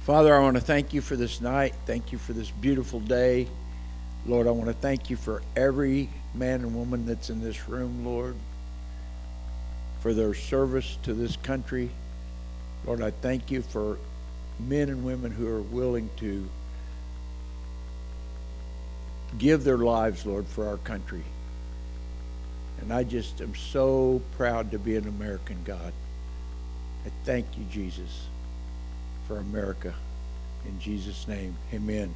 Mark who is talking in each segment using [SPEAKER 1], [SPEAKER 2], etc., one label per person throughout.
[SPEAKER 1] Father, I want to thank you for this night. Thank you for this beautiful day. Lord, I want to thank you for every man and woman that's in this room, Lord, for their service to this country. Lord, I thank you for men and women who are willing to give their lives, Lord, for our country. And I just am so proud to be an American, God. I thank you, Jesus, for America. In Jesus' name, amen.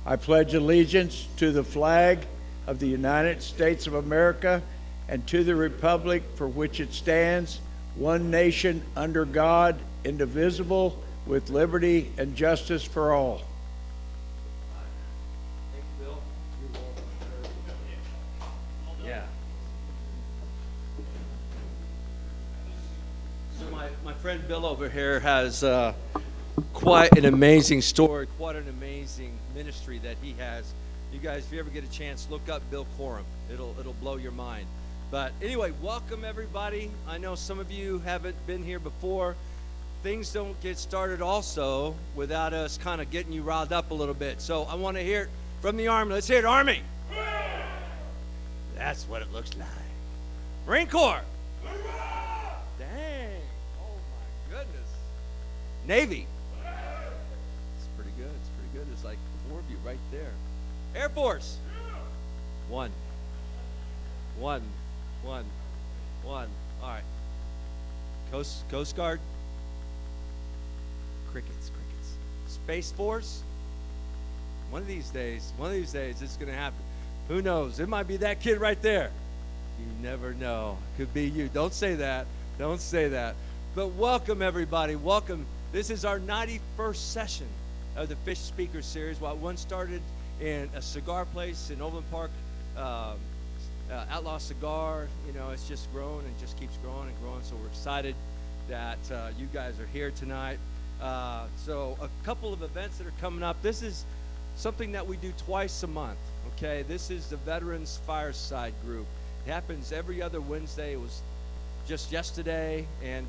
[SPEAKER 1] I pledge allegiance to the flag of the United States of America and to the republic for which it stands, one nation under God, indivisible, with liberty and justice for all.
[SPEAKER 2] Thank you, Bill. You're welcome. Yeah. So my friend Bill over here has quite an amazing story, quite an amazing ministry that he has. You guys, if you ever get a chance, look up Bill Coram. It'll blow your mind. But anyway, welcome everybody. I know some of you haven't been here before. Things don't get started also without us kind of getting you riled up a little bit. So I want to hear it from the Army. Let's hear it, Army. That's what it looks like. Marine Corps. Dang. Oh my goodness. Navy. It's pretty good. It's pretty good. There's like 4 of you right there. Air Force. One. All right. Coast Guard. Crickets. Space Force. One of these days, it's going to happen. Who knows? It might be that kid right there. You never know. Could be you. Don't say that. But welcome, everybody. Welcome. This is our 91st session of the F.I.S.H Speaker Series. Well, one started in a cigar place in Overland Park, Outlaw Cigar. You know, it's just grown and just keeps growing and growing. So we're excited that you guys are here tonight. So a couple of events that are coming up. This is something that we do twice a month, okay? This is the Veterans Fireside Group. It happens every other Wednesday. It was just yesterday, and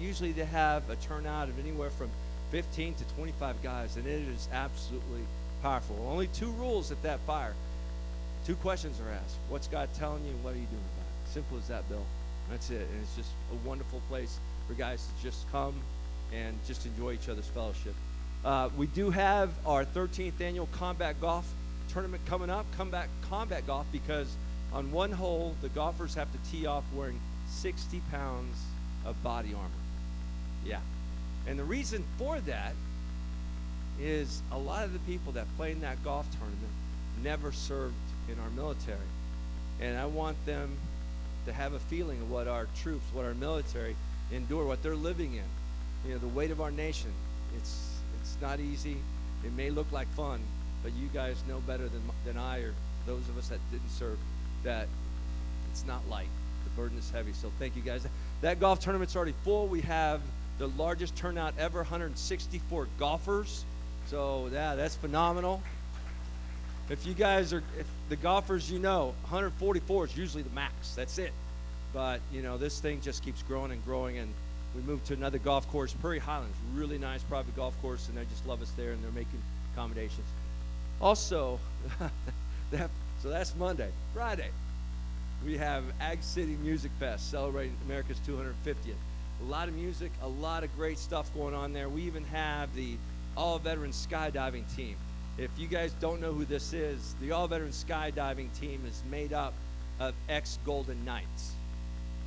[SPEAKER 2] usually they have a turnout of anywhere from 15 to 25 guys, and it is absolutely powerful. Only 2 rules at that fire. 2 questions are asked. What's God telling you, and what are you doing about it? Simple as that, Bill. That's it, and it's just a wonderful place for guys to just come and just enjoy each other's fellowship. We do have our 13th annual combat golf tournament coming up. Combat golf, because on one hole, the golfers have to tee off wearing 60 pounds of body armor. Yeah. And the reason for that is a lot of the people that play in that golf tournament never served in our military. And I want them to have a feeling of what our troops, what our military endure, what they're living in. You know, the weight of our nation. It's not easy. It may look like fun, but you guys know better than I, or those of us that didn't serve, that it's not light. The burden is heavy. So thank you guys. That golf tournament's already full. We have the largest turnout ever, 164 golfers. So yeah, that's phenomenal. If the golfers, 144 is usually the max. That's it. But this thing just keeps growing and growing, and we moved to another golf course, Prairie Highlands, really nice private golf course, and they just love us there, and they're making accommodations. Also, so that's Monday. Friday, we have Ag City Music Fest, celebrating America's 250th. A lot of music, a lot of great stuff going on there. We even have the All-Veteran Skydiving Team. If you guys don't know who this is, the All-Veteran Skydiving Team is made up of ex-Golden Knights.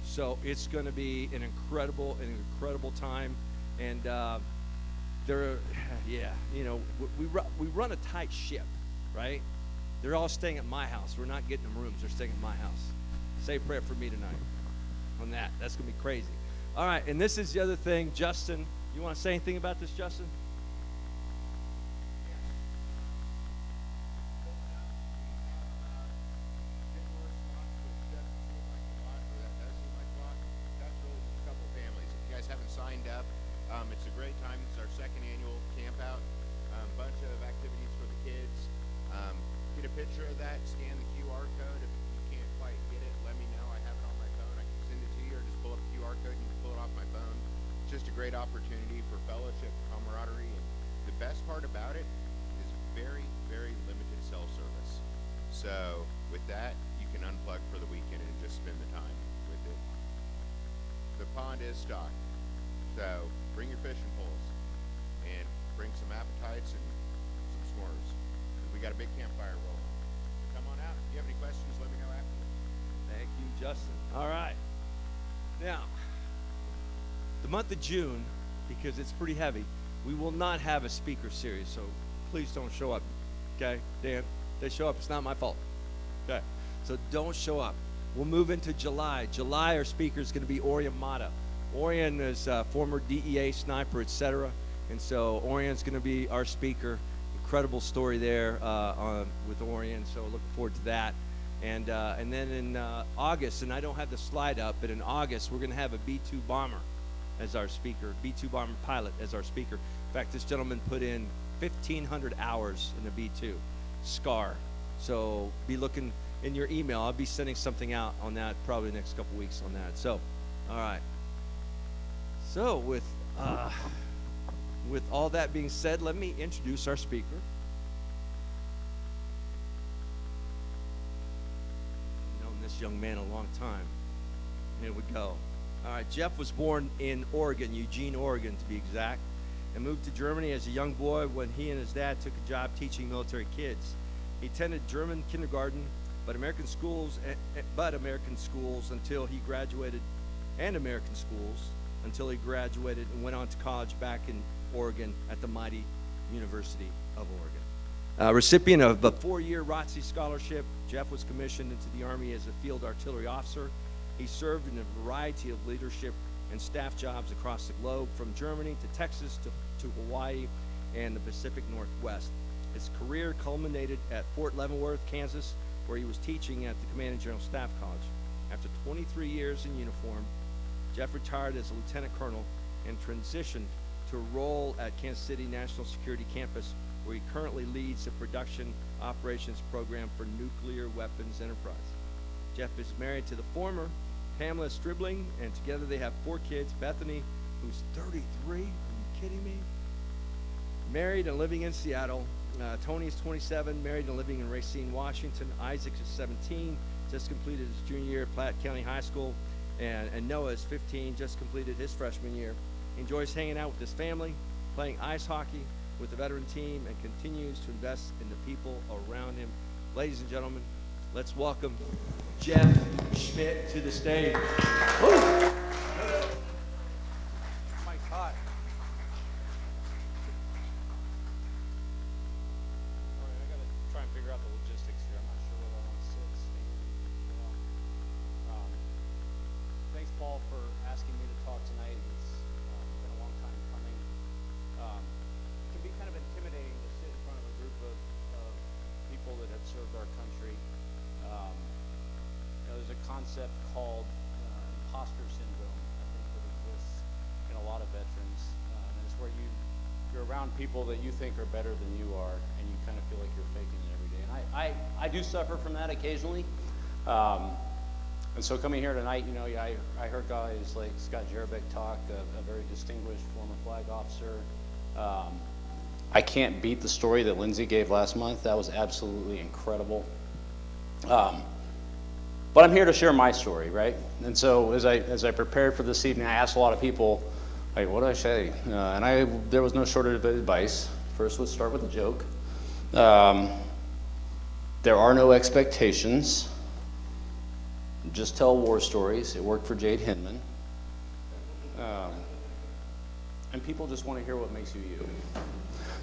[SPEAKER 2] So it's going to be an incredible time, and we run a tight ship, right? They're all staying at my house. We're not getting them rooms. They're staying at my house. Say a prayer for me tonight on that. That's going to be crazy. All right, and this is the other thing. Justin, you want to say anything about this, Justin?
[SPEAKER 3] Signed up. It's a great time. It's our second annual camp out. Bunch of activities for the kids. Get a picture of that, scan the QR code. If you can't quite get it, let me know. I have it on my phone. I can send it to you, or just pull up a QR great opportunity for fellowship, camaraderie, and the best part about it is very, very limited cell service. So with that, you can unplug for the weekend and just spend the time with it. The pond is stocked, so bring your fishing poles and bring some appetites and some s'mores. We got a big campfire rolling. So come on out. If you have any questions, let me know afterwards.
[SPEAKER 2] Thank you, Justin. All right. Now, the month of June, because it's pretty heavy, we will not have a speaker series, so please don't show up. Okay, Dan? They show up, it's not my fault. Okay, so don't show up. We'll move into July. July, our speaker is going to be Orion Mata. Orion is a former DEA sniper, etc. And so Orion's going to be our speaker. Incredible story there with Orion, so looking forward to that. And then in August, and I don't have the slide up, but in August, we're going to have a B-2 bomber as our speaker, B-2 bomber pilot as our speaker. In fact, this gentleman put in 1,500 hours in a B-2, SCAR. So be looking in your email. I'll be sending something out on that probably the next couple weeks on that. So, all right. So with all that being said, let me introduce our speaker. I've known this young man a long time. Here we go. All right, Jeff was born in Oregon, Eugene, Oregon to be exact, and moved to Germany as a young boy when he and his dad took a job teaching military kids. He attended German kindergarten, but American schools until he graduated, and American schools until he graduated and went on to college back in Oregon at the mighty University of Oregon. Recipient of a 4-year ROTC scholarship, Jeff was commissioned into the Army as a field artillery officer. He served in a variety of leadership and staff jobs across the globe, from Germany to Texas to Hawaii and the Pacific Northwest. His career culminated at Fort Leavenworth, Kansas, where he was teaching at the Command and General Staff College. After 23 years in uniform, Jeff retired as a lieutenant colonel and transitioned to a role at Kansas City National Security Campus, where he currently leads the production operations program for nuclear weapons enterprise. Jeff is married to the former Pamela Stribling, and together they have 4 kids. Bethany, who's 33, are you kidding me? Married and living in Seattle. Tony is 27, married and living in Racine, Washington. Isaac is 17, just completed his junior year at Platte County High School. And Noah is 15, just completed his freshman year. He enjoys hanging out with his family, playing ice hockey with the veteran team, and continues to invest in the people around him. Ladies and gentlemen, let's welcome Jeff Schmidt to the stage. Woo! Mike's hot.
[SPEAKER 4] All right, I gotta try and figure out the logistics here. I'm not sure whether I want to sit, stand. Thanks, Paul, for asking me to talk tonight. It's been a long time coming. It can be kind of intimidating to sit in front of a group of people that have served our country. There's a concept called imposter syndrome, I think, that exists in a lot of veterans. And it's where you're around people that you think are better than you are, and you kind of feel like you're faking it every day. And I do suffer from that occasionally. And so coming here tonight, I heard guys like Scott Jerebeck talk, a very distinguished former flag officer. I can't beat the story that Lindsay gave last month. That was absolutely incredible. But I'm here to share my story, right? And so as I prepared for this evening, I asked a lot of people, like, what do I say? There was no shortage of advice. First, let's start with a joke. There are no expectations. Just tell war stories. It worked for Jade Hinman. And people just want to hear what makes you you.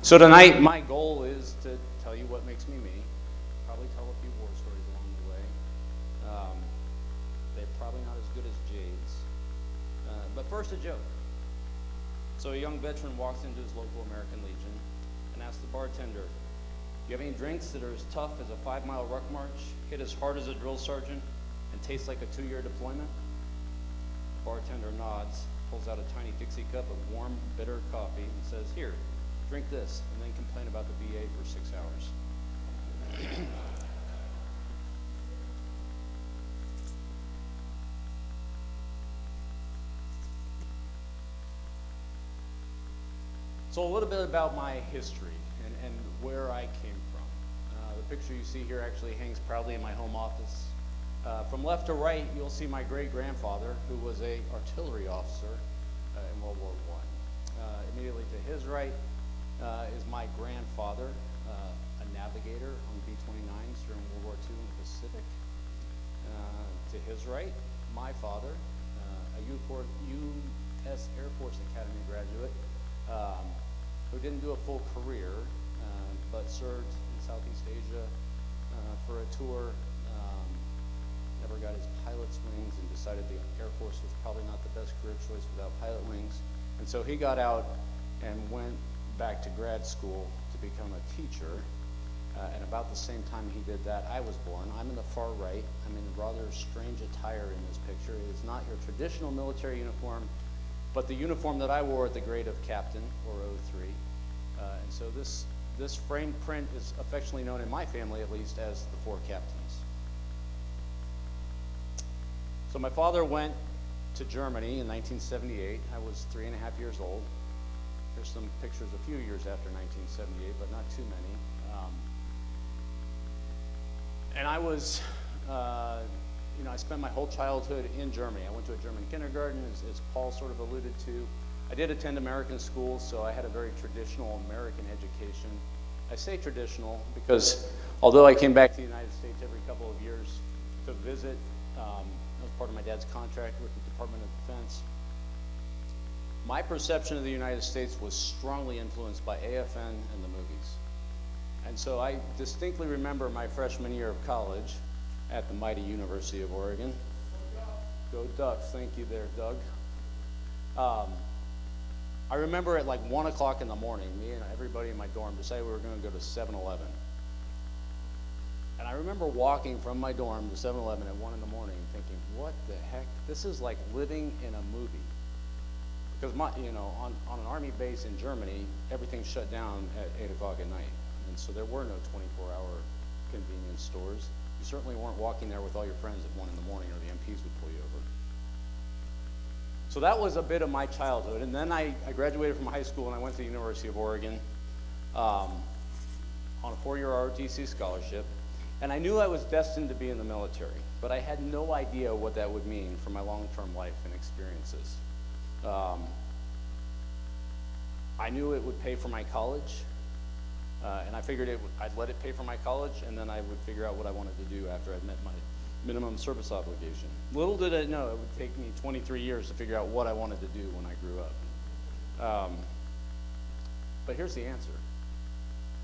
[SPEAKER 4] So tonight, my goal is to tell you what makes me me. Probably tell a few war stories along the way. They're probably not as good as Jade's. But first, a joke. So a young veteran walks into his local American Legion and asks the bartender, "Do you have any drinks that are as tough as a 5-mile ruck march, hit as hard as a drill sergeant, and taste like a 2-year deployment?" The bartender nods, pulls out a tiny Dixie cup of warm, bitter coffee, and says, "Here, drink this," and then complain about the VA for 6 hours. So a little bit about my history and where I came from. The picture you see here actually hangs proudly in my home office. From left to right, you'll see my great-grandfather, who was an artillery officer in World War I. Immediately to his right is my grandfather, a navigator on B-29s during World War II in the Pacific. To his right, my father, a U.S. Air Force Academy graduate, who didn't do a full career, but served in Southeast Asia for a tour, never got his pilot's wings and decided the Air Force was probably not the best career choice without pilot wings. And so he got out and went back to grad school to become a teacher. And about the same time he did that, I was born. I'm in the far right. I'm in rather strange attire in this picture. It is not your traditional military uniform, but the uniform that I wore at the grade of captain, or 03. And so this frame print is affectionately known in my family, at least, as the Four Captains. So my father went to Germany in 1978. I was 3.5 years old. There's some pictures a few years after 1978, but not too many. And I was, I spent my whole childhood in Germany. I went to a German kindergarten, as Paul sort of alluded to. I did attend American schools, so I had a very traditional American education. I say traditional because although I came back to the United States every couple of years to visit, that was part of my dad's contract with the Department of Defense, my perception of the United States was strongly influenced by AFN and the movies. And so I distinctly remember my freshman year of college at the mighty University of Oregon. Go Ducks, thank you there, Doug. I remember at like 1 o'clock in the morning, me and everybody in my dorm decided we were going to go to 7-Eleven. And I remember walking from my dorm to 7-Eleven at 1 in the morning thinking, what the heck? This is like living in a movie. Because on an army base in Germany, everything shut down at 8 o'clock at night. And so there were no 24-hour convenience stores. You certainly weren't walking there with all your friends at 1 in the morning, or the MPs would pull you over. So that was a bit of my childhood. And then I graduated from high school and I went to the University of Oregon on a 4-year ROTC scholarship. And I knew I was destined to be in the military, but I had no idea what that would mean for my long-term life and experiences. I knew it would pay for my college. And I figured I'd let it pay for my college, and then I would figure out what I wanted to do after I'd met my minimum service obligation. Little did I know it would take me 23 years to figure out what I wanted to do when I grew up. But here's the answer.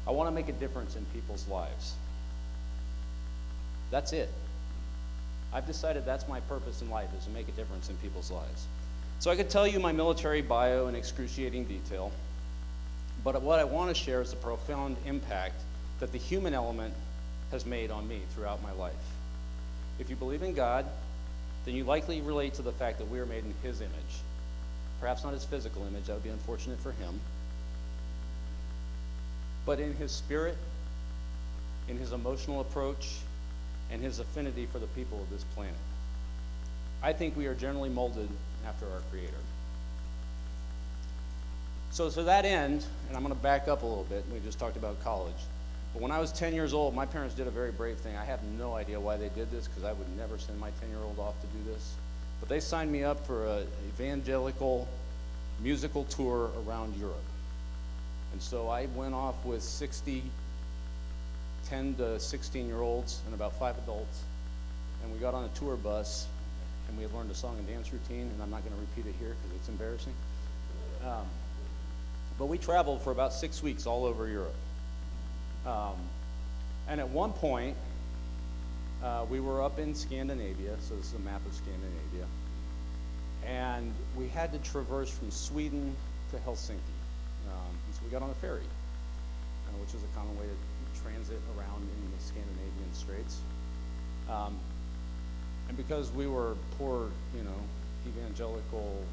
[SPEAKER 4] I want to make a difference in people's lives. That's it. I've decided that's my purpose in life, is to make a difference in people's lives. So I could tell you my military bio in excruciating detail. But what I want to share is the profound impact that the human element has made on me throughout my life. If you believe in God, then you likely relate to the fact that we are made in His image. Perhaps not His physical image, that would be unfortunate for Him. But in His spirit, in His emotional approach, and His affinity for the people of this planet. I think we are generally molded after our Creator. So to that end, and I'm going to back up a little bit, we just talked about college, but when I was 10 years old, my parents did a very brave thing. I have no idea why they did this, because I would never send my 10-year-old off to do this, but they signed me up for an evangelical musical tour around Europe. And so I went off with 60 10 to 16-year-olds and about 5 adults, and we got on a tour bus, and we had learned a song and dance routine, and I'm not going to repeat it here because it's embarrassing. But we traveled for about 6 weeks all over Europe. And at one point, we were up in Scandinavia, so this is a map of Scandinavia, and we had to traverse from Sweden to Helsinki. And so we got on a ferry, which is a common way to transit around in the Scandinavian Straits. And because we were poor, evangelical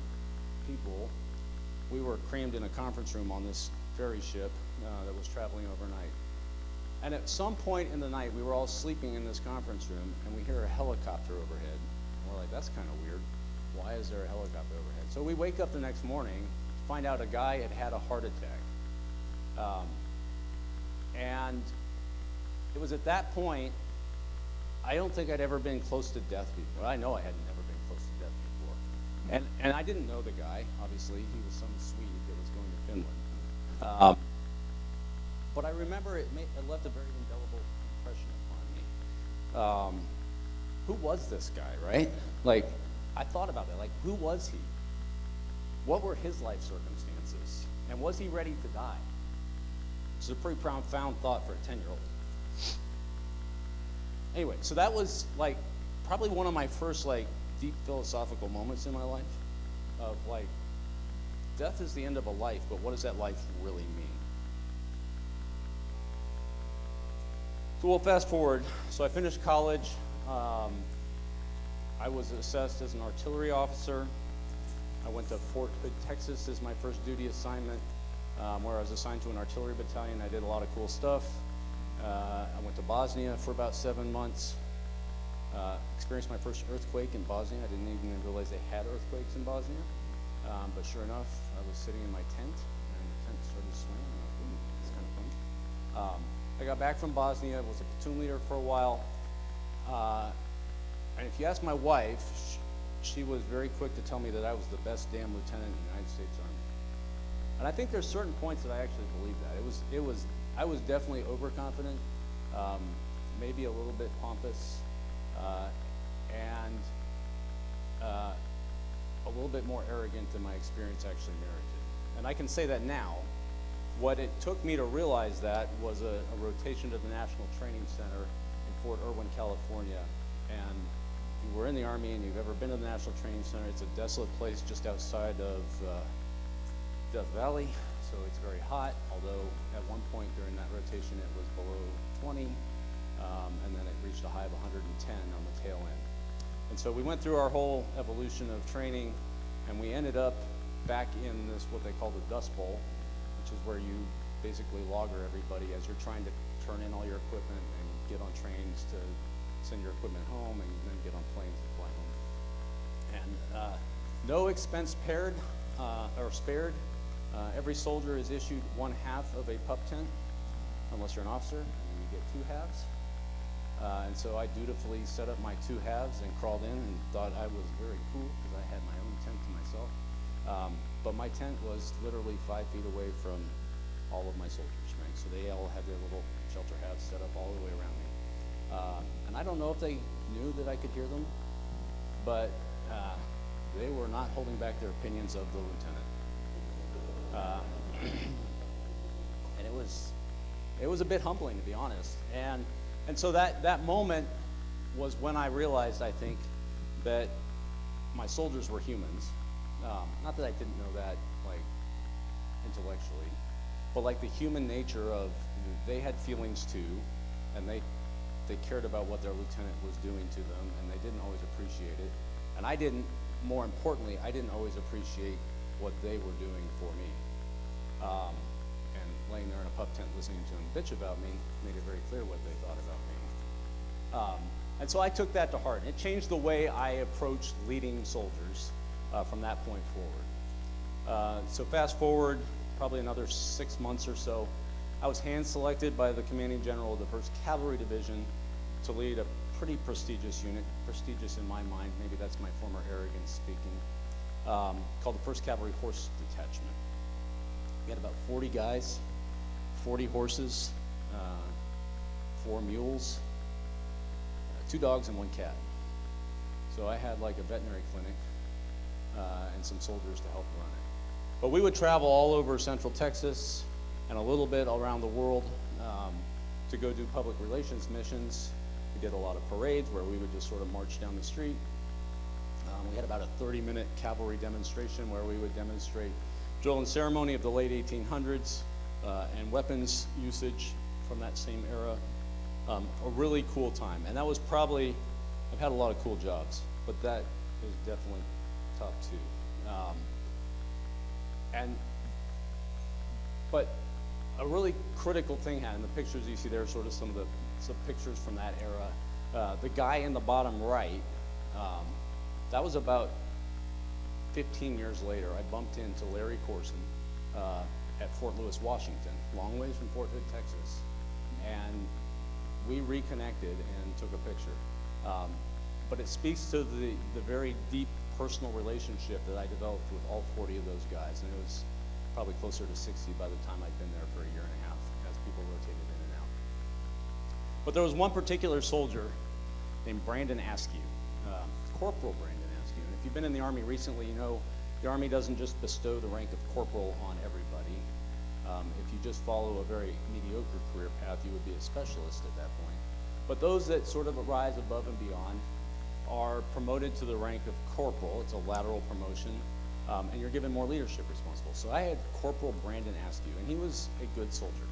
[SPEAKER 4] people, we were crammed in a conference room on this ferry ship that was traveling overnight. And at some point in the night, we were all sleeping in this conference room, and we hear a helicopter overhead. And we're like, that's kind of weird. Why is there a helicopter overhead? So we wake up the next morning, find out a guy had had a heart attack. And it was at that point, I don't think I'd ever been close to death before. I know I hadn't ever been close to death before. And I didn't know the guy, obviously. He was some Swede that was going to Finland. But I remember it left a very indelible impression upon me. Who was this guy, right? Like, I thought about that. Like, who was he? What were his life circumstances? And was he ready to die? It's a pretty profound thought for a 10-year-old. Anyway, so that was like probably one of my first like deep philosophical moments in my life of like, death is the end of a life, but what does that life really mean? So we'll fast forward. So I finished college. I was assessed as an artillery officer. I went to Fort Hood, Texas as my first duty assignment, where I was assigned to an artillery battalion. I did a lot of cool stuff. I went to Bosnia for about 7 months. Experienced my first earthquake in Bosnia. I didn't even realize they had earthquakes in Bosnia. But sure enough, I was sitting in my tent, and the tent started swaying. I'm like, ooh, it's kind of fun. I got back from Bosnia, was a platoon leader for a while. And if you ask my wife, she was very quick to tell me that I was the best damn lieutenant in the United States Army. And I think there's certain points that I actually believe that. I was definitely overconfident, maybe a little bit pompous, and a little bit more arrogant than my experience actually merited. And I can say that now. What it took me to realize that was a rotation to the National Training Center in Fort Irwin, California. And if you were in the Army and you've ever been to the National Training Center, it's a desolate place just outside of Death Valley, so it's very hot, although at one point during that rotation it was below 20, and then it reached a high of 110 on the tail end. And so we went through our whole evolution of training, and we ended up back in this, what they call the Dust Bowl, which is where you basically logger everybody as you're trying to turn in all your equipment and get on trains to send your equipment home and then get on planes to fly home. And no expense spared. Every soldier is issued 1/2 of a pup tent, unless you're an officer, and then you get 2 halves. And so I dutifully set up my 2 halves and crawled in and thought I was very cool because I had my own tent to myself. But my tent was literally 5 feet away from all of my soldiers, right? So they all had their little shelter halves set up all the way around me. And I don't know if they knew that I could hear them, but they were not holding back their opinions of the lieutenant. And it was a bit humbling, to be honest. And so that moment was when I realized, I think, that my soldiers were humans. Not that I didn't know that, like, intellectually, but like the human nature of, they had feelings too, and they cared about what their lieutenant was doing to them, and they didn't always appreciate it. And I didn't, more importantly, I didn't always appreciate what they were doing for me. And laying there in a pup tent listening to them bitch about me made it very clear what they thought about me. And so I took that to heart. It changed the way I approached leading soldiers from that point forward. So fast forward probably another 6 months or so, I was hand-selected by the commanding general of the 1st Cavalry Division to lead a pretty prestigious unit, prestigious in my mind, maybe that's my former arrogance speaking, called the 1st Cavalry Horse Detachment. We had about 40 guys, 40 horses, 4 mules, 2 dogs, and 1 cat. So I had like a veterinary clinic and some soldiers to help run it. But we would travel all over Central Texas and a little bit around the world to go do public relations missions. We did a lot of parades where we would just sort of march down the street. We had about a 30-minute cavalry demonstration where we would demonstrate drill and ceremony of the late 1800s and weapons usage from that same era. A really cool time. And that was probably, I've had a lot of cool jobs, but that is definitely top 2. But a really critical thing happened. The pictures you see there are sort of some pictures from that era. The guy in the bottom right, that was about 15 years later, I bumped into Larry Corson at Fort Lewis, Washington, long ways from Fort Hood, Texas, and we reconnected and took a picture. But it speaks to the very deep personal relationship that I developed with all 40 of those guys, and it was probably closer to 60 by the time I'd been there for a year and a half as people rotated in and out. But there was one particular soldier named Brandon Askew, Corporal Brandon Askew. And if you've been in the Army recently, you know the Army doesn't just bestow the rank of corporal on everybody. If you just follow a very mediocre career path, you would be a specialist at that point. But those that sort of rise above and beyond are promoted to the rank of corporal. It's a lateral promotion, and you're given more leadership responsibility. So I had Corporal Brandon Askew, and he was a good soldier.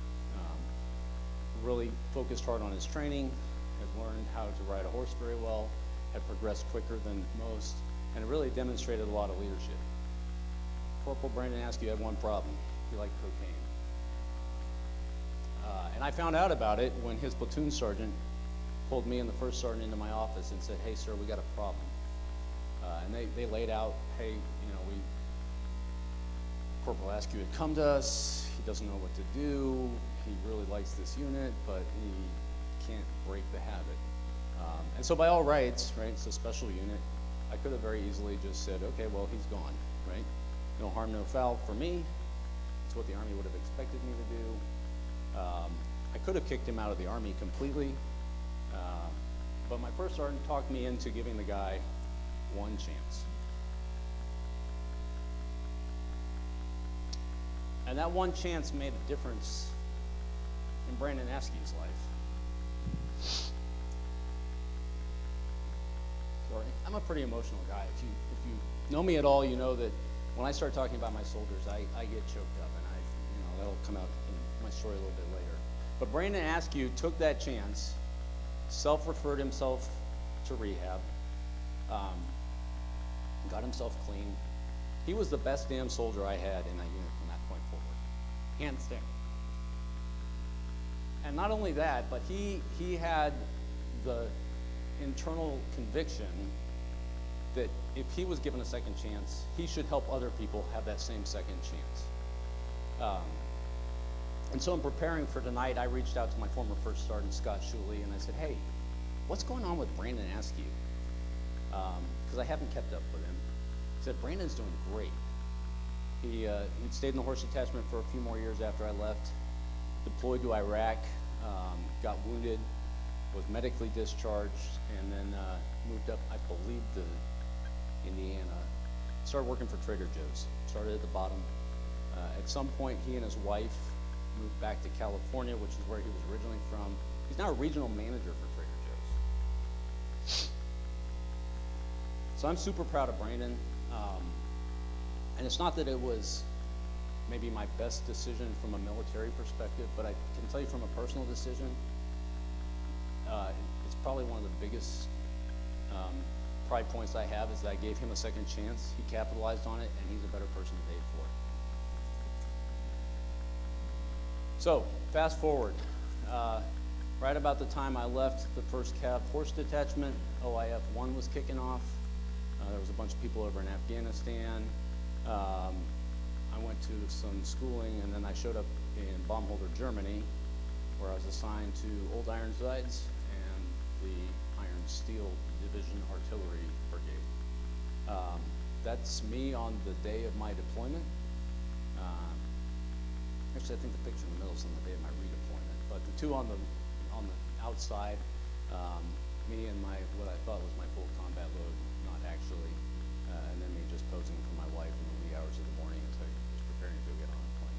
[SPEAKER 4] Really focused hard on his training, had learned how to ride a horse very well, had progressed quicker than most, and really demonstrated a lot of leadership. Corporal Brandon Askew had one problem. He liked cocaine. And I found out about it when his platoon sergeant pulled me and the first sergeant into my office and said, "Hey, sir, we got a problem." And they laid out, "Hey, Corporal Askew had come to us. He doesn't know what to do. He really likes this unit, but he can't break the habit." And so by all rights, right, it's a special unit. I could have very easily just said, "Okay, well, he's gone," right? No harm, no foul for me. It's what the Army would have expected me to do. I could have kicked him out of the Army completely, but my first sergeant talked me into giving the guy one chance. And that one chance made a difference in Brandon Askew's life. Sorry, I'm a pretty emotional guy. If you know me at all, you know that when I start talking about my soldiers, I get choked up, and that'll come out in my story a little bit later. But Brandon Askew took that chance, self-referred himself to rehab, got himself clean. He was the best damn soldier I had in that unit from that point forward, hands down. And not only that, but he had the internal conviction that if he was given a second chance, he should help other people have that same second chance. And so in preparing for tonight, I reached out to my former First Sergeant, Scott Shuley, and I said, "Hey, what's going on with Brandon Askew?" Because I haven't kept up with him. He said, "Brandon's doing great. He'd stayed in the horse detachment for a few more years after I left, deployed to Iraq, got wounded, was medically discharged, and then moved up, I believe, to Indiana. Started working for Trader Joe's. Started at the bottom. At some point, he and his wife moved back to California, which is where he was originally from. He's now a regional manager for Trader Joe's. So I'm super proud of Brandon. And it's not that it was maybe my best decision from a military perspective, but I can tell you from a personal decision, it's probably one of the biggest pride points I have is that I gave him a second chance. He capitalized on it, and he's a better person today for it. So, fast forward. Right about the time I left the 1st Cav Horse Detachment, OIF 1 was kicking off. There was a bunch of people over in Afghanistan. I went to some schooling, and then I showed up in Baumholder, Germany, where I was assigned to Old Ironsides and the Iron Steel Division Artillery Brigade. That's me on the day of my deployment. Actually, I think the picture in the middle is on the day of my redeployment. But the two on the outside, me and what I thought was my full combat load, not actually, and then me just posing for my wife in the wee hours of the morning as I was preparing to go get on a plane.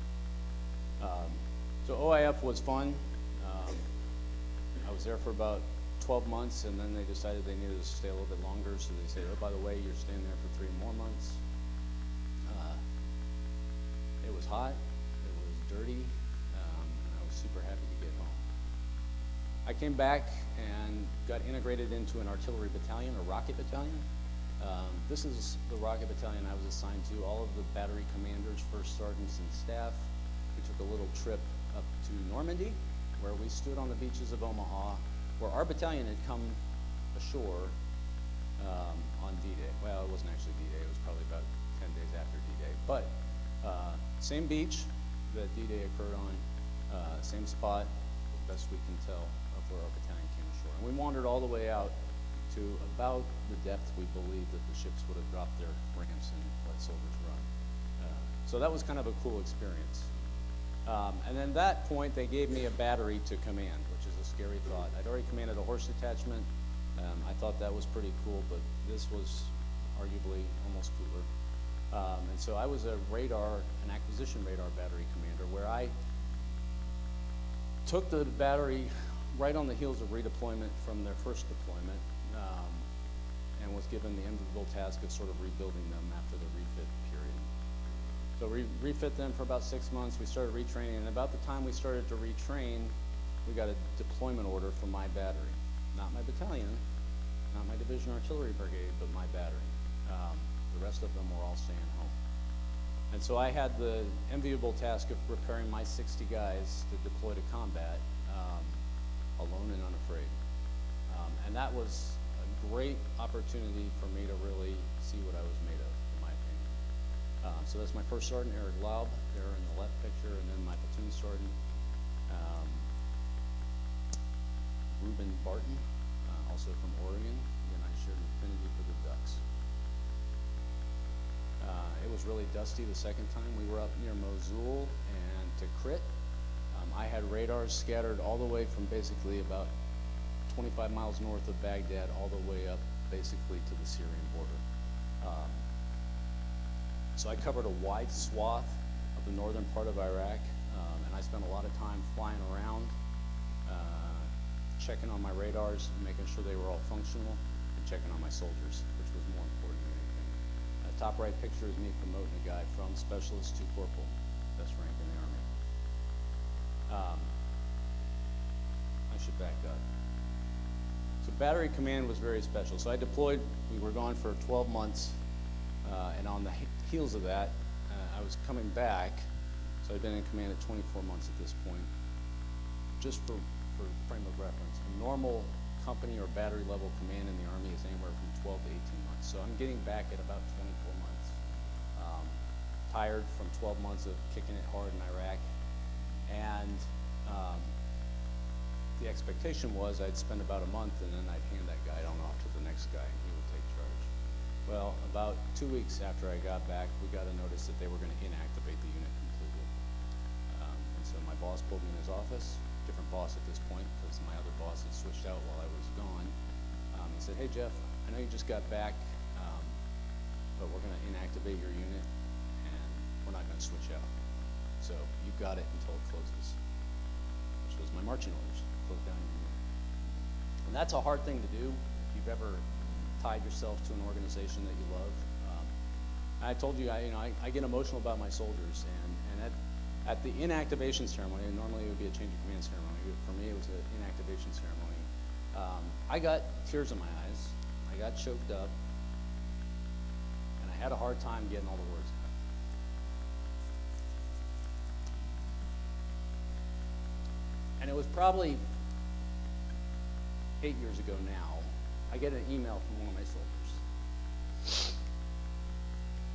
[SPEAKER 4] So OIF was fun. I was there for about 12 months, and then they decided they needed to stay a little bit longer, so they said, "Oh, by the way, you're staying there for 3 more months." It was hot, it was dirty, and I was super happy to get home. I came back and got integrated into an artillery battalion, a rocket battalion. This is the rocket battalion I was assigned to. All of the battery commanders, first sergeants, and staff. We took a little trip up to Normandy, where we stood on the beaches of Omaha, where our battalion had come ashore on D-Day. Well, it wasn't actually D-Day. It was probably about But same beach that D-Day occurred on, same spot, as best we can tell, of where our battalion came ashore. And we wandered all the way out to about the depth we believed that the ships would have dropped their ramps and let soldiers run. So that was kind of a cool experience. And then that point, they gave me a battery to command, which is a scary thought. I'd already commanded a horse detachment. I thought that was pretty cool, but this was arguably almost cooler. And so I was an acquisition radar battery commander, where I took the battery right on the heels of redeployment from their first deployment, and was given the enviable task of sort of rebuilding them after the refit period. So we refit them for about 6 months. We started retraining, and about the time we started to retrain, we got a deployment order from my battery. Not my battalion, not my division artillery brigade, but my battery. The rest of them were all staying home. And so I had the enviable task of preparing my 60 guys to deploy to combat, alone and unafraid. And that was a great opportunity for me to really see what I was made of, in my opinion. So that's my first sergeant, Eric Laub, there in the left picture, and then my platoon sergeant, Reuben Barton, also from Oregon, and I shared an affinity for the Ducks. It was really dusty the second time. We were up near Mosul and Tikrit. I had radars scattered all the way from basically about 25 miles north of Baghdad all the way up basically to the Syrian border. So I covered a wide swath of the northern part of Iraq, and I spent a lot of time flying around, checking on my radars, making sure they were all functional, and checking on my soldiers, which was more important than anything. Top right picture is me promoting a guy from specialist to corporal, best rank in the Army. I should back up. So battery command was very special. So I deployed, we were gone for 12 months, and on the heels of that, I was coming back, so I'd been in command at 24 months at this point. Just for frame of reference, a normal company or battery level command in the Army is anywhere from 12 to 18 months. So I'm getting back at about 24 months. Tired from 12 months of kicking it hard in Iraq, and the expectation was I'd spend about a month and then I'd hand that guide on off to the next guy and he would take charge. Well, about 2 weeks after I got back, we got a notice that they were going to inactivate the unit completely. And so my boss pulled me in his office, different boss at this point because my other boss had switched out while I was gone. He said, "Hey Jeff, I know you just got back, but we're going to inactivate your unit and we're not going to switch out. So you've got it until it closes," which was my marching orders, close down your unit. And that's a hard thing to do if you've ever tied yourself to an organization that you love. I told you, I get emotional about my soldiers, and at the inactivation ceremony, and normally it would be a change of command ceremony, but for me it was an inactivation ceremony. I got tears in my eyes, I got choked up, and I had a hard time getting all the words out. And it was probably 8 years ago now, I get an email from one of my soldiers.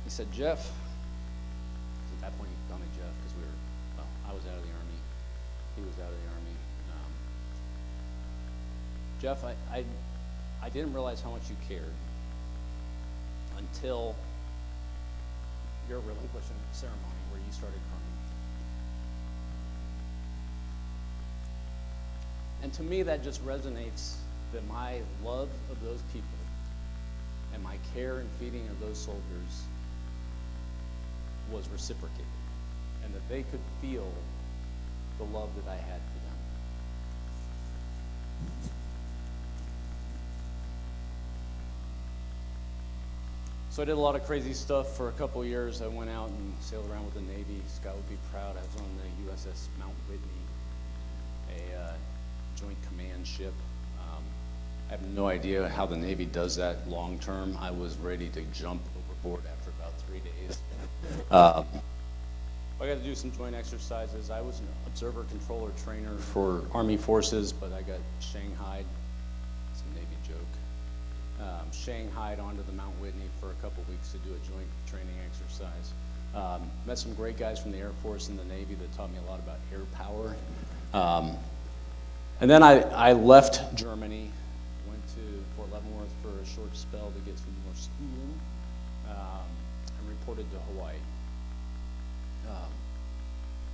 [SPEAKER 4] He said, "Jeff," at that point he called me Jeff because I was out of the Army, he was out of the Army. "Jeff, I didn't realize how much you cared until your relinquishment ceremony where you started crying." And to me, that just resonates that my love of those people and my care and feeding of those soldiers was reciprocated, and that they could feel the love that I had for them. So I did a lot of crazy stuff for a couple years. I went out and sailed around with the Navy. Scott would be proud. I was on the USS Mount Whitney, a joint command ship. I have no idea how the Navy does that long term. I was ready to jump overboard after about 3 days. I got to do some joint exercises. I was an observer controller trainer for Army forces, but I got shanghaied. It's a Navy joke. Shanghaied onto the Mount Whitney for a couple weeks to do a joint training exercise. Met some great guys from the Air Force and the Navy that taught me a lot about air power. And then I left Germany, went to Fort Leavenworth for a short spell to get some more schooling, and reported to Hawaii.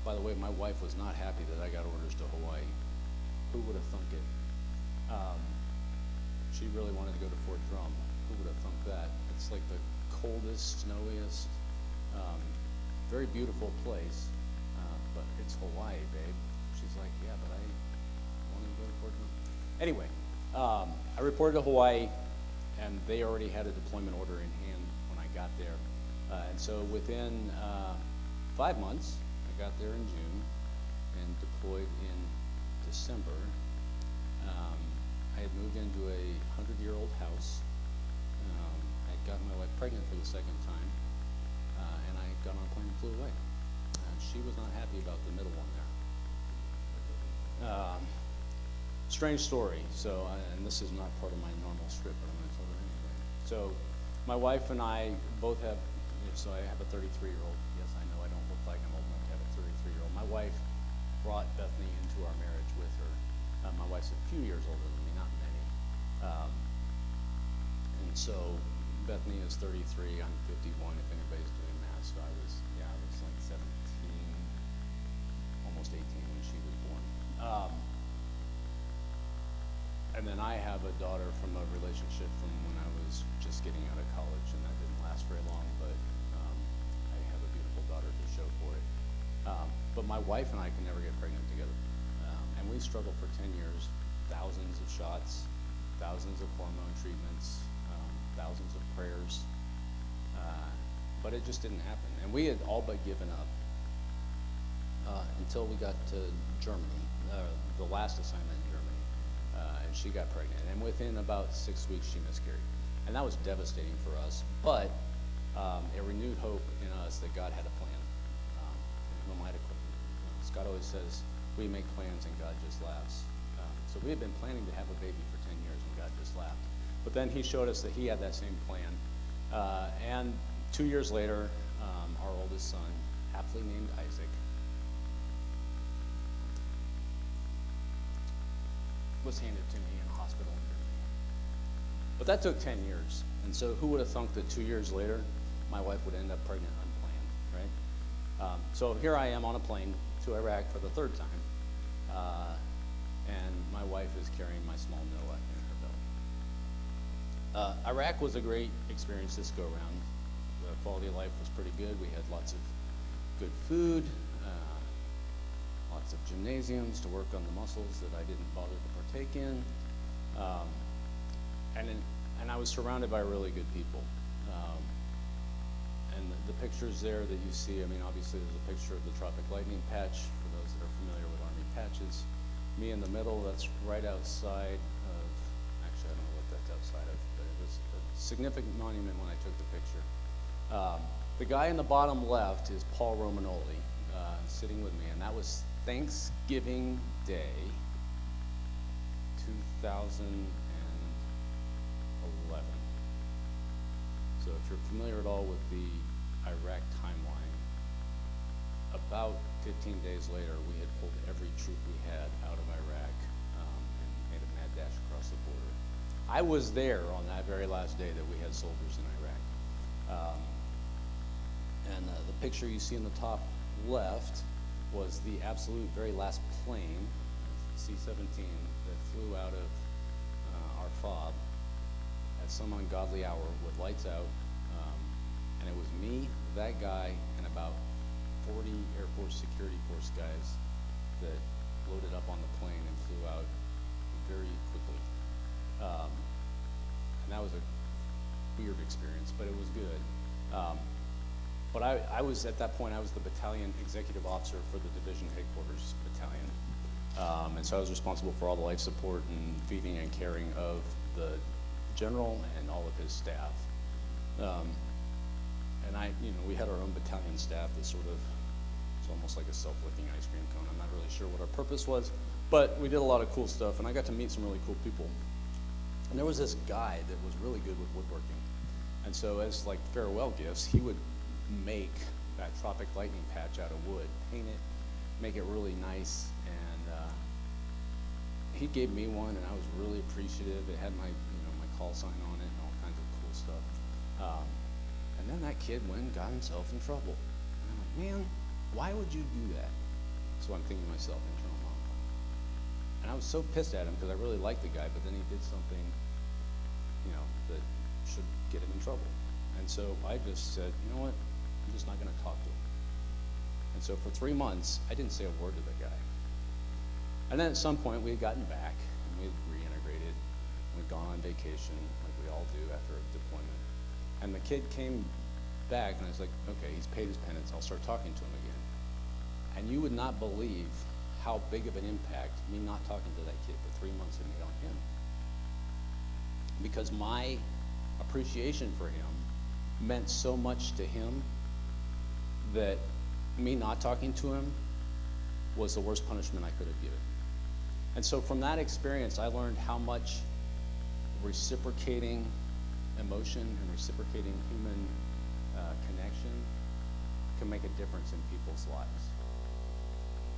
[SPEAKER 4] By the way, my wife was not happy that I got orders to Hawaii. Who would have thunk it? She really wanted to go to Fort Drum. Who would have thunk that? It's like the coldest, snowiest, very beautiful place, but it's Hawaii, babe. She's like, yeah, but I want to go to Fort Drum. Anyway, I reported to Hawaii, and they already had a deployment order in hand when I got there. And so within 5 months, I got there in June and deployed in December. I had moved into a 100-year-old house. I had gotten my wife pregnant for the second time, and I got on a plane and flew away. She was not happy about the middle one there. Strange story. So, and this is not part of my normal script, but I'm going to tell it anyway. So, my wife and I both have. So I have a 33-year-old. Yes, I know I don't look like I'm old enough to have a 33-year-old. My wife brought Bethany into our marriage with her. My wife's a few years older than me, not many. And so Bethany is 33, I'm 51, if anybody's doing math. So I was like 17, almost 18 when she was born. And then I have a daughter from a relationship from when I was just getting out of college, and that didn't last very long, but I have a beautiful daughter to show for it. But my wife and I can never get pregnant together. And we struggled for 10 years, thousands of shots, thousands of hormone treatments, thousands of prayers, but it just didn't happen. And we had all but given up until we got to Germany, the last assignment in Germany, and she got pregnant. And within about 6 weeks, she miscarried. And that was devastating for us, but it renewed hope in us that God had a plan. Scott always says, we make plans and God just laughs. So we had been planning to have a baby for 10 years and God just laughed. But then he showed us that he had that same plan. And 2 years later, our oldest son, aptly named Isaac, was handed to me in a hospital in Germany. But that took 10 years. And so who would have thunk that 2 years later, my wife would end up pregnant unplanned, right? So here I am on a plane to Iraq for the third time. And my wife is carrying my small Noah in her belly. Iraq was a great experience this go-around. The quality of life was pretty good. We had lots of good food, lots of gymnasiums to work on the muscles that I didn't bother to partake in. And I was surrounded by really good people. And the pictures there that you see, I mean, obviously there's a picture of the Tropic Lightning Patch, for those that are familiar with Army patches. Me in the middle, that's right outside of, actually I don't know what that's outside of, but it was a significant monument when I took the picture. The guy in the bottom left is Paul Romanoli, sitting with me, and that was Thanksgiving Day, 2011. So if you're familiar at all with the Iraq timeline, about 15 days later, we had pulled every troop we had out of Iraq and made a mad dash across the border. I was there on that very last day that we had soldiers in Iraq. And the picture you see in the top left was the absolute very last plane, C-17, that flew out of our FOB at some ungodly hour with lights out, and it was me, that guy, and about 40 Air Force Security Force guys that loaded up on the plane and flew out very quickly. And that was a weird experience, but it was good. But I was, at that point, I was the battalion executive officer for the division headquarters battalion. And so I was responsible for all the life support and feeding and caring of the general and all of his staff. And we had our own battalion staff that sort of, it's almost like a self-licking ice cream cone. I'm not really sure what our purpose was, but we did a lot of cool stuff, and I got to meet some really cool people. And there was this guy that was really good with woodworking. And so as like farewell gifts, he would make that tropic lightning patch out of wood, paint it, make it really nice. And he gave me one, and I was really appreciative. It had my, my call sign on it and all kinds of cool stuff. And then that kid went and got himself in trouble. And I'm like, man, why would you do that? So I'm thinking to myself, internal monologue. And I was so pissed at him because I really liked the guy, but then he did something, that should get him in trouble. And so I just said, you know what? I'm just not going to talk to him. And so for 3 months, I didn't say a word to the guy. And then at some point, we had gotten back, and we had reintegrated. We'd gone on vacation, like we all do after a deployment. And the kid came back, and I was like, okay, he's paid his penance. I'll start talking to him again. And you would not believe how big of an impact me not talking to that kid for 3 months had made on him. Because my appreciation for him meant so much to him that me not talking to him was the worst punishment I could have given. And so from that experience, I learned how much reciprocating emotion and reciprocating human connection can make a difference in people's lives.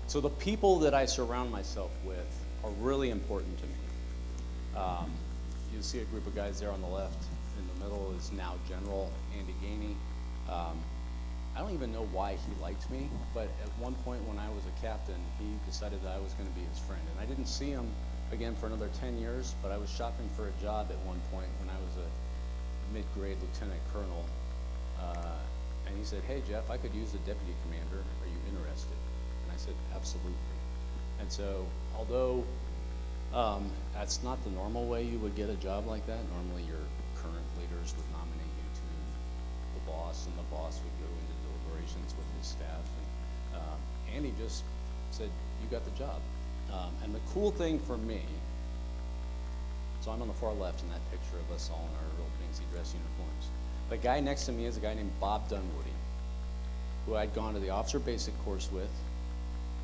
[SPEAKER 4] So the people that I surround myself with are really important to me. You see a group of guys there on the left. In the middle is now General Andy Gainey. I don't even know why he liked me, but at one point when I was a captain, he decided that I was going to be his friend. And I didn't see him again for another 10 years, but I was shopping for a job at one point when I was a mid-grade lieutenant colonel. And he said, hey, Jeff, I could use a deputy commander. Are you interested? And I said, absolutely. And so, although that's not the normal way you would get a job like that, normally your current leaders would nominate you to the boss, and the boss would go into deliberations with his staff. And Andy just said, you got the job. And the cool thing for me, so I'm on the far left in that picture of us all in our real fancy dress uniforms. The guy next to me is a guy named Bob Dunwoody, who I'd gone to the officer basic course with,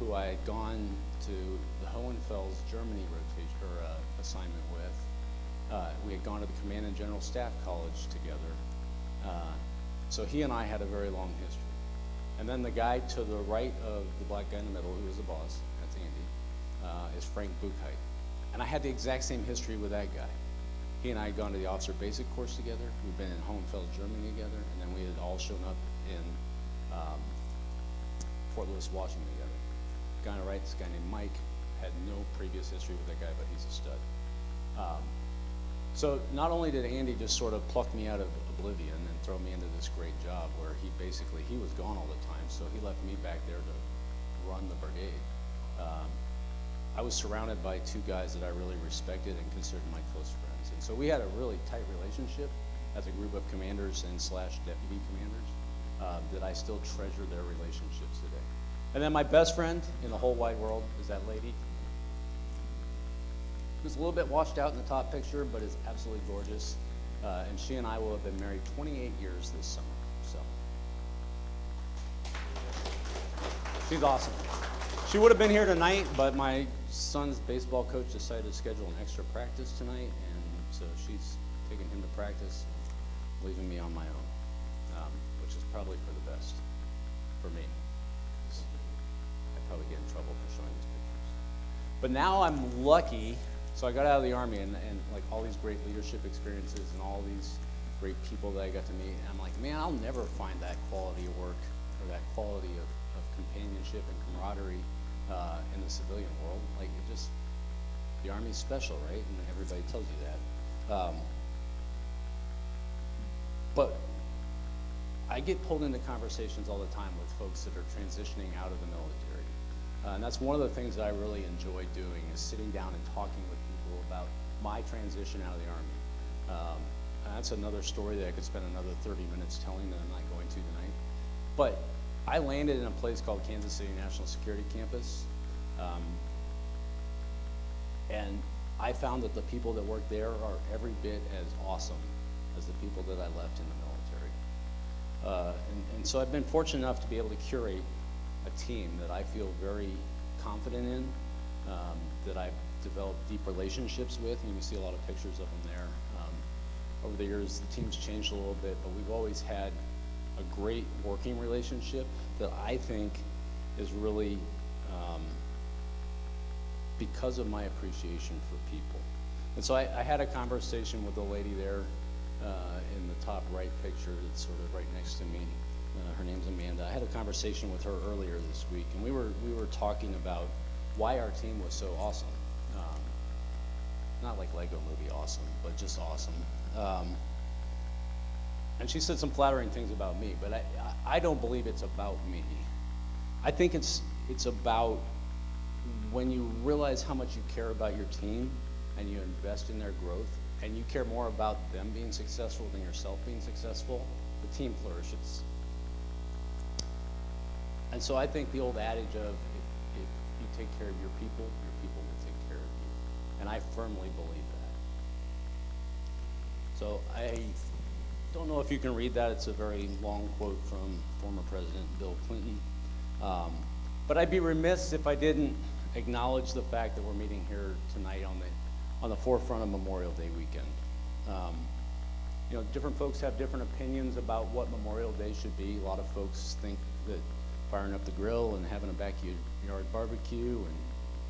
[SPEAKER 4] who I had gone to the Hohenfels Germany rotation or assignment with. We had gone to the Command and General Staff College together. So he and I had a very long history. And then the guy to the right of the black guy in the middle, who was the boss, that's Andy, is Frank Buchheit. And I had the exact same history with that guy. He and I had gone to the officer basic course together. We'd been in Hohenfels, Germany together, and then we had all shown up in Fort Lewis, Washington together. The guy on the right, this guy named Mike, had no previous history with that guy, but he's a stud. So not only did Andy just sort of pluck me out of oblivion and throw me into this great job where he was gone all the time, so he left me back there to run the brigade. I was surrounded by two guys that I really respected and considered my close friends. And so we had a really tight relationship as a group of commanders and / deputy commanders that I still treasure their relationships today. And then my best friend in the whole wide world is that lady who's a little bit washed out in the top picture, but is absolutely gorgeous. And she and I will have been married 28 years this summer. So she's awesome. She would have been here tonight, but my son's baseball coach decided to schedule an extra practice tonight, and so she's taking him to practice and leaving me on my own, which is probably for the best for me. I'd probably get in trouble for showing these pictures. But now I'm lucky, so I got out of the Army and like all these great leadership experiences and all these great people that I got to meet, and I'm like, man, I'll never find that quality of work or that quality of companionship and camaraderie in the civilian world. Like, the Army's special, right? And everybody tells you that. But I get pulled into conversations all the time with folks that are transitioning out of the military. And that's one of the things that I really enjoy doing, is sitting down and talking with people about my transition out of the Army. And that's another story that I could spend another 30 minutes telling that I'm not going to tonight. But I landed in a place called Kansas City National Security Campus, and I found that the people that work there are every bit as awesome as the people that I left in the military. And so I've been fortunate enough to be able to curate a team that I feel very confident in, that I've developed deep relationships with, and you can see a lot of pictures of them there. Over the years, the team's changed a little bit, but we've always had a great working relationship that I think is really because of my appreciation for people. And so I had a conversation with the lady there in the top right picture that's sort of right next to me. Her name's Amanda. I had a conversation with her earlier this week, and we were talking about why our team was so awesome. Not like Lego Movie awesome, but just awesome. And she said some flattering things about me, but I don't believe it's about me. I think it's about when you realize how much you care about your team and you invest in their growth and you care more about them being successful than yourself being successful, the team flourishes. And so I think the old adage of if you take care of your people will take care of you. And I firmly believe that. So I don't know if you can read that. It's a very long quote from former President Bill Clinton. But I'd be remiss if I didn't acknowledge the fact that we're meeting here tonight on the forefront of Memorial Day weekend. You know, different folks have different opinions about what Memorial Day should be. A lot of folks think that firing up the grill and having a backyard barbecue and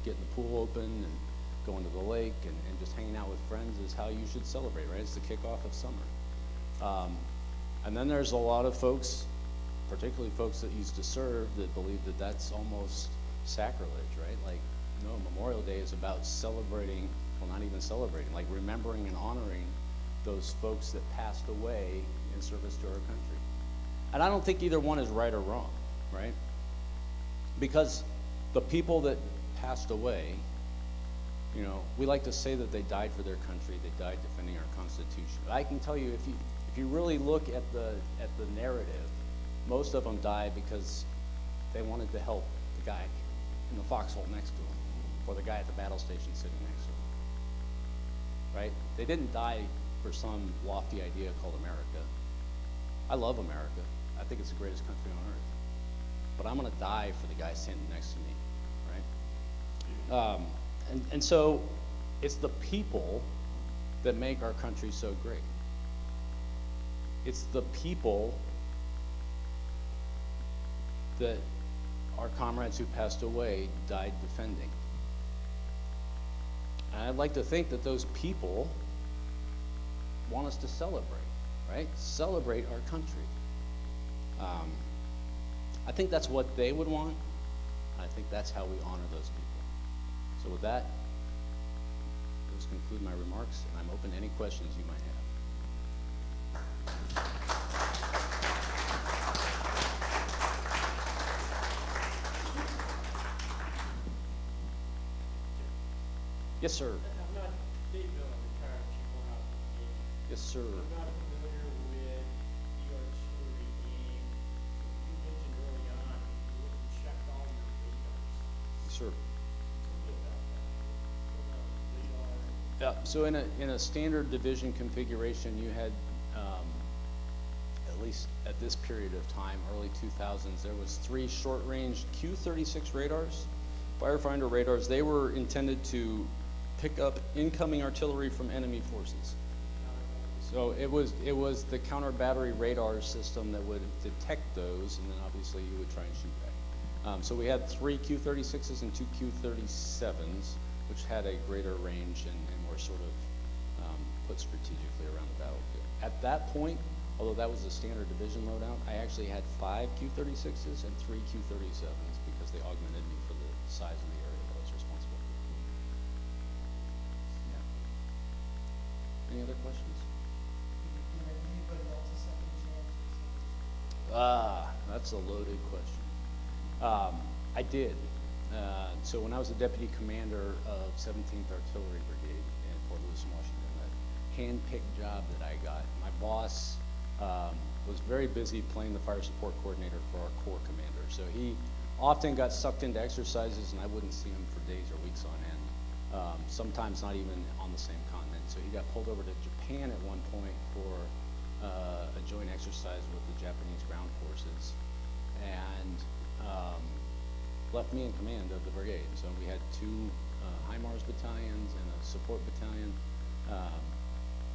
[SPEAKER 4] getting the pool open and going to the lake and just hanging out with friends is how you should celebrate, right? It's the kickoff of summer. And then there's a lot of folks, particularly folks that used to serve, that believe that that's almost sacrilege, right? Like, no, Memorial Day is about celebrating, well, not even celebrating, like remembering and honoring those folks that passed away in service to our country. And I don't think either one is right or wrong, right? Because the people that passed away, you know, we like to say that they died for their country, they died defending our Constitution. But I can tell you, if you really look at the narrative, most of them died because they wanted to help the guy in the foxhole next to them, or the guy at the battle station sitting next to him, right? They didn't die for some lofty idea called America. I love America. I think it's the greatest country on earth. But I'm gonna die for the guy standing next to me, right? And so it's the people that make our country so great. It's the people that our comrades who passed away died defending. And I'd like to think that those people want us to celebrate, right? Celebrate our country. I think that's what they would want. I think that's how we honor those people. So with that, let's conclude my remarks, and I'm open to any questions you might have. Yes, sir.
[SPEAKER 5] I'm not Dave Miller, retired Chief Warrant Officer.
[SPEAKER 4] Yes, sir.
[SPEAKER 5] I'm not familiar with the artillery game. You mentioned early on, you went and checked all your radars.
[SPEAKER 4] Yes, sir.
[SPEAKER 5] Tell me about that. Radar.
[SPEAKER 4] Yeah, so in a standard division configuration, you had, at least at this period of time, early 2000s, there was 3 short-range Q-36 radars, firefinder radars. They were intended to pick up incoming artillery from enemy forces. So it was the counter battery radar system that would detect those, and then obviously you would try and shoot back. So we had 3 Q-36s and 2 Q-37s, which had a greater range and were sort of put strategically around the battlefield. At that point, although that was a standard division loadout, I actually had 5 Q-36s and 3 Q-37s because they augmented me for the size of the area that I was responsible for. Yeah. Any other questions? That's a loaded question. I did. So when I was the deputy commander of 17th Artillery Brigade in Fort Lewis, Washington, that hand-picked job that I got, my boss was very busy playing the fire support coordinator for our corps commander. So he often got sucked into exercises, and I wouldn't see him for days or weeks on end, sometimes not even on the same continent. So he got pulled over to Japan at one point for a joint exercise with the Japanese ground forces, and left me in command of the brigade. So we had 2 HIMARS battalions and a support battalion.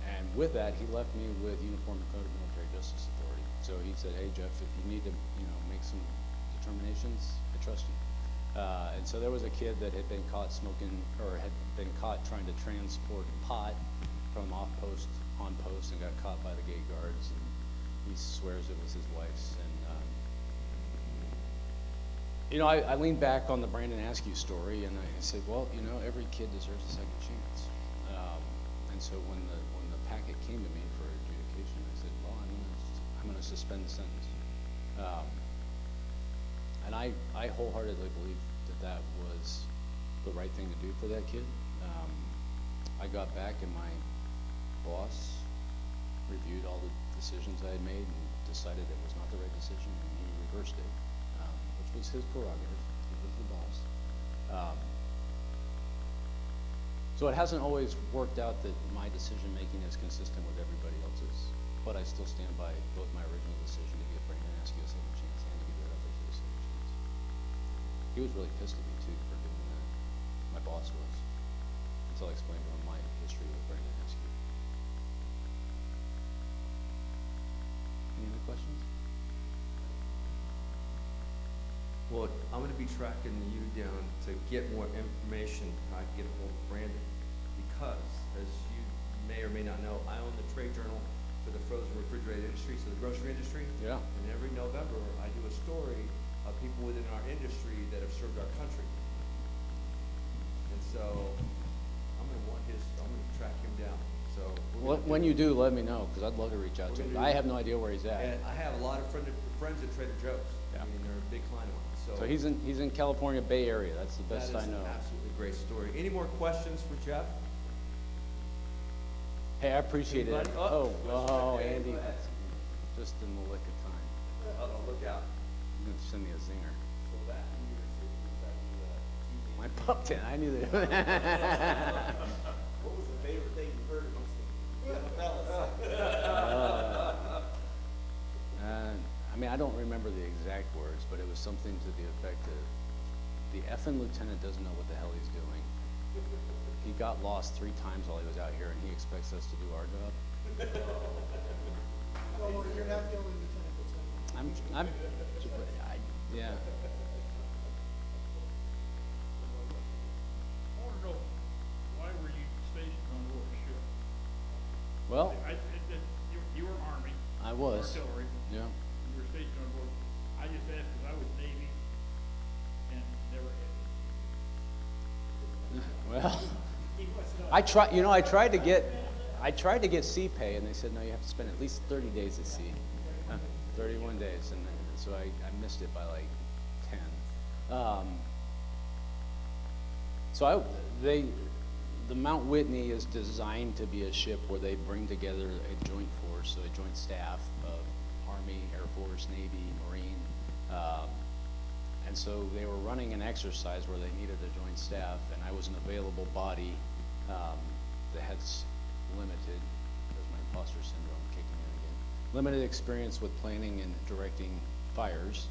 [SPEAKER 4] And with that, he left me with Uniform and Code of Military Justice Authority. So he said, hey, Jeff, if you need to, make some determinations, I trust you. And so there was a kid that had been caught smoking, or had been caught trying to transport pot from off post on post, and got caught by the gate guards. And he swears it was his wife's. And I leaned back on the Brandon Askew story, and I said, well, every kid deserves a second chance. And so when the packet came to me for adjudication, I said, well, I'm gonna suspend the sentence. And I wholeheartedly believe that was the right thing to do for that kid. I got back, and my boss reviewed all the decisions I had made and decided it was not the right decision, and he reversed it, which was his prerogative. He was the boss. So it hasn't always worked out that my decision making is consistent with everybody else's, but I still stand by both my original decision to give Brandon Askew a second chance and to give that other kid a second chance. He was really pissed at me too for doing that. My boss was, until I explained to him my history with Brandon Askew. Any other questions?
[SPEAKER 2] Well, I'm going to be tracking you down to get more information. I can get a hold of Brandon because, as you may or may not know, I own the trade journal for the frozen refrigerated industry, so the grocery industry.
[SPEAKER 4] Yeah.
[SPEAKER 2] And every November, I do a story of people within our industry that have served our country. And so I'm going to track him down. So
[SPEAKER 4] When you do, let me know, because I'd love to reach out to him. I have no idea where he's at.
[SPEAKER 2] And I have a lot of friends at Trader Joe's.
[SPEAKER 4] Yeah.
[SPEAKER 2] I mean, they're a big client of mine.
[SPEAKER 4] So he's in California Bay Area. That's the best I know.
[SPEAKER 2] That is an absolutely great story. Any more questions for Jeff?
[SPEAKER 4] Hey, I appreciate it.
[SPEAKER 2] Anybody?
[SPEAKER 4] Oh,
[SPEAKER 2] Okay,
[SPEAKER 4] Andy,
[SPEAKER 2] go ahead.
[SPEAKER 4] just in the lick of time.
[SPEAKER 2] Uh-oh, look out.
[SPEAKER 4] You're gonna send me a zinger.
[SPEAKER 5] So that New Year's Eve was that you,
[SPEAKER 4] My pupped in. I knew that.
[SPEAKER 5] what was the favorite thing you heard amongst the fellas?
[SPEAKER 4] I don't remember the exact words, but it was something to the effect of, the effing lieutenant doesn't know what the hell he's doing. He got lost 3 times while he was out here, and he expects us to do our job.
[SPEAKER 6] Well, you're not the only lieutenant that's in there.
[SPEAKER 4] Yeah.
[SPEAKER 7] I want to know, why were you stationed on board a ship?
[SPEAKER 4] Well,
[SPEAKER 7] You were Army.
[SPEAKER 4] I was.
[SPEAKER 7] Artillery.
[SPEAKER 4] Yeah.
[SPEAKER 7] You were stationed on board. I just asked because I was Navy and never had.
[SPEAKER 4] Well,
[SPEAKER 5] He was not.
[SPEAKER 4] I tried to get sea pay, and they said, no, you have to spend at least 30 days at sea. 31 days, and so I missed it by like 10. The Mount Whitney is designed to be a ship where they bring together a joint force, so a joint staff of Army, Air Force, Navy, Marine, and so they were running an exercise where they needed a joint staff, and I was an available body that had limited, there's my imposter syndrome kicking in again, limited experience with planning and directing fires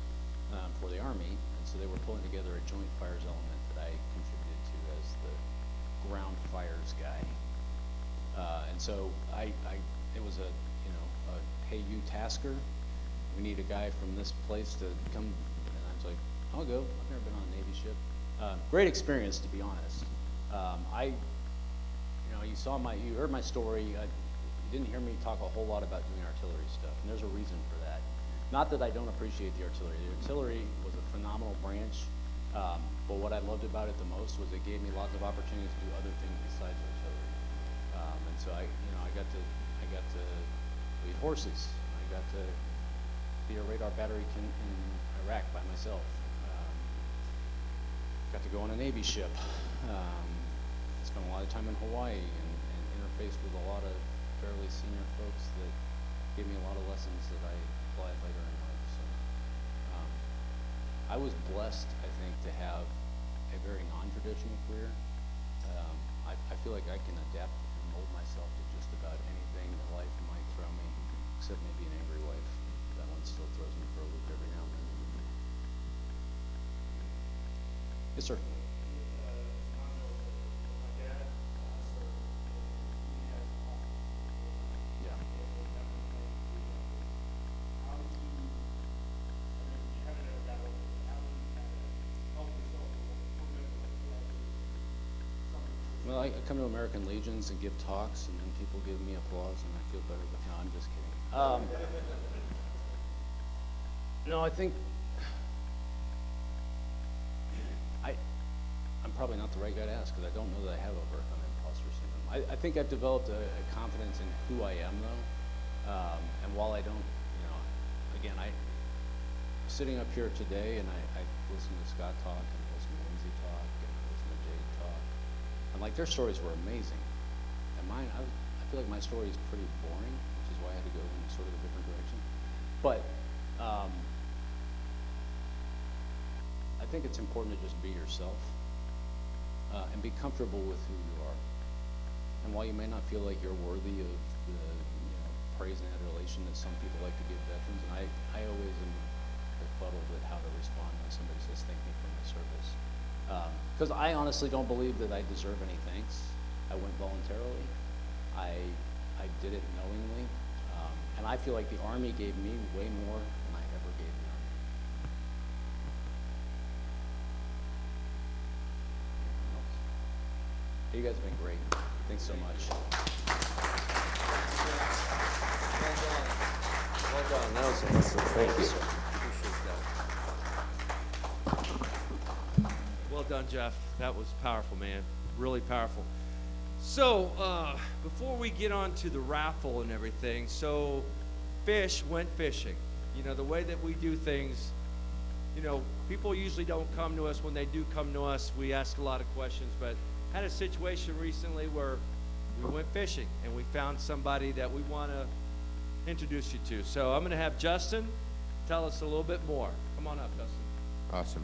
[SPEAKER 4] for the Army, and so they were pulling together a joint fires element that I contributed to as the ground fires guy. And so it was a hey, you tasker, we need a guy from this place to come, and I was like, I'll go. I've never been on a Navy ship. Great experience, to be honest. You heard my story. You didn't hear me talk a whole lot about doing artillery stuff, and there's a reason for that. Not that I don't appreciate the artillery. The artillery was a phenomenal branch, but what I loved about it the most was it gave me lots of opportunities to do other things besides artillery. And so I got to lead horses. I got to be a radar battery in Iraq by myself. Got to go on a Navy ship. Spent a lot of time in Hawaii and interfaced with a lot of fairly senior folks that gave me a lot of lessons that I applied later in life. So I was blessed, I think, to have a very non-traditional career. I feel like I can adapt and mold myself to just about anything that life might throw me, except maybe an angry wife. That one still throws me for a loop every now and then. Yes, sir. Well, I come to American Legions and give talks, and then people give me applause, and I feel better. But no, I'm just kidding. No, I think I'm probably not the right guy to ask because I don't know that I have overcome imposter syndrome. I think I've developed a confidence in who I am, though. And while I don't, again, sitting up here today, and I listen to Scott talk, and I listen to Lindsay talk, and I listen to Jade talk, and like their stories were amazing. And mine, I feel like my story is pretty boring, which is why I had to go in sort of a different direction. But I think it's important to just be yourself and be comfortable with who you are. And while you may not feel like you're worthy of the praise and adulation that some people like to give veterans, and I always am befuddled at how to respond when somebody says thank me for my service. Because I honestly don't believe that I deserve any thanks. I went voluntarily. I did it knowingly. And I feel like the Army gave me way more than I ever gave the Army. You guys have been great. Thanks so much.
[SPEAKER 2] Well done. That was awesome. Thank you, sir. Appreciate that. Well done, Jeff. That was powerful, man. Really powerful. So, before we get on to the raffle and everything, so Fish went fishing. The way that we do things, people usually don't come to us. When they do come to us, we ask a lot of questions, but had a situation recently where we went fishing and we found somebody that we want to introduce you to. So I'm going to have Justin tell us a little bit more. Come on up, Justin.
[SPEAKER 3] Awesome.